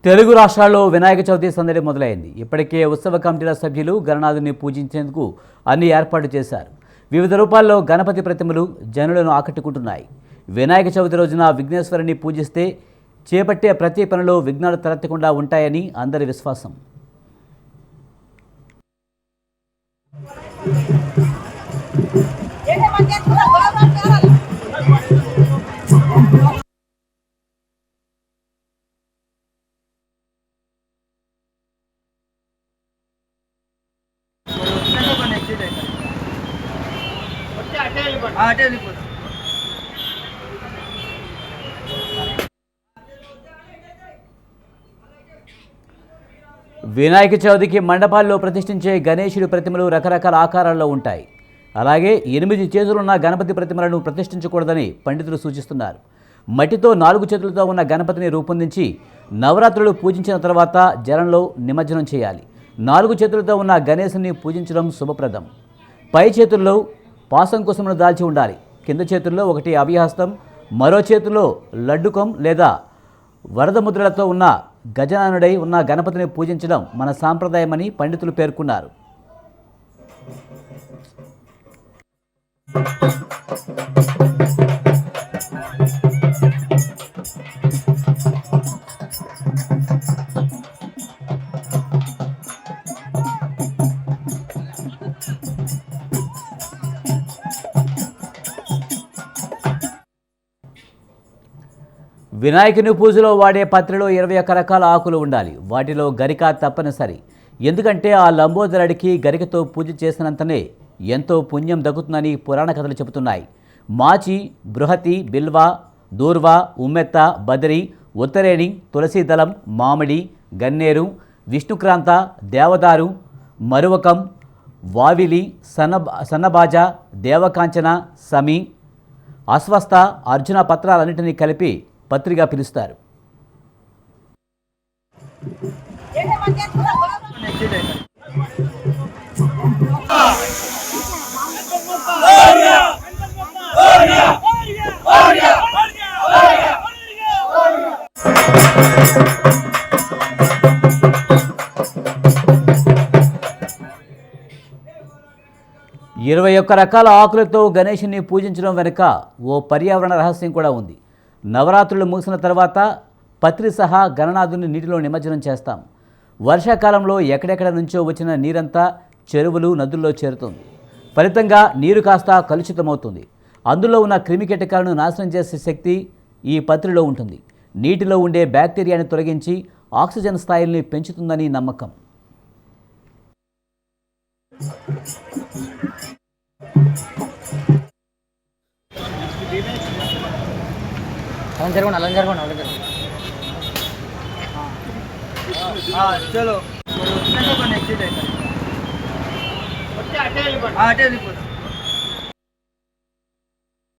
తెలుగు రాష్ట్రాల్లో వినాయక చవితి సందడి మొదలైంది. ఇప్పటికే ఉత్సవ కమిటీల సభ్యులు గణనాథుని పూజించేందుకు అన్ని ఏర్పాట్లు చేశారు. వివిధ రూపాల్లో గణపతి ప్రతిమలు జనులను ఆకట్టుకుంటున్నాయి. వినాయక చవితి రోజున విఘ్నేశ్వరుని పూజిస్తే చేపట్టే ప్రతి పనిలో విఘ్నాలు తలెత్తకుండా ఉంటాయని అందరి విశ్వాసం. వినాయక చవితికి మండపాల్లో ప్రతిష్ఠించే గణేశుడి ప్రతిమలు రకరకాల ఆకారాల్లో ఉంటాయి. అలాగే 8 చేతులున్న గణపతి ప్రతిమలను ప్రతిష్ఠించకూడదని పండితులు సూచిస్తున్నారు. మట్టితో 4 చేతులతో ఉన్న గణపతిని రూపొందించి నవరాత్రులు పూజించిన తర్వాత జలంలో నిమజ్జనం చేయాలి. 4 చేతులతో ఉన్న గణేశుని పూజించడం శుభప్రదం. పై చేతుల్లో పాశంకుశమును దాల్చి ఉండాలి. కింద చేతుల్లో ఒకటి అభయహస్తం, మరో చేతుల్లో లడ్డుకం లేదా వరద ముద్రలతో ఉన్న గజాననుడై ఉన్న గణపతిని పూజించడం మన సాంప్రదాయమని పండితులు పేర్కొన్నారు. వినాయకుని పూజలో వాడే పత్రిలో 21 రకాల ఆకులు ఉండాలి. వాటిలో గరిక తప్పనిసరి. ఎందుకంటే ఆ లంబోదరుడికి గరికతో పూజ చేసినంతనే ఎంతో పుణ్యం దక్కుతుందని పురాణ కథలు చెబుతున్నాయి. మాచి, బృహతి, బిల్వ, దూర్వ, ఉమ్మెత్త, బదరి, ఉత్తరేణి, తులసీదళం, మామిడి, గన్నేరు, విష్ణుక్రాంత, దేవదారు, మరువకం, వావిలి, సన్నబాజ, దేవకాంచన, సమి, అశ్వస్థ, అర్జున పత్రాలన్నింటినీ కలిపి పత్రిగా పిలుస్తారు. ఇరవై 21 రకాల ఆకులతో గణేశుని పూజించడం వెనుక ఓ పర్యావరణ రహస్యం కూడా ఉంది. నవరాత్రులు ముగిసిన తర్వాత పత్రి సహా గణనాథుని నీటిలో నిమజ్జనం చేస్తాం. వర్షాకాలంలో ఎక్కడెక్కడ నుంచో వచ్చిన నీరంతా చెరువులు, నదుల్లో చేరుతుంది. ఫలితంగా నీరు కాస్త కలుషితమవుతుంది. అందులో ఉన్న క్రిమికీటకాలను నాశనం చేసే శక్తి ఈ పత్రిలో ఉంటుంది. నీటిలో ఉండే బ్యాక్టీరియాని తొలగించి ఆక్సిజన్ స్థాయిల్ని పెంచుతుందని నమ్మకం. चलो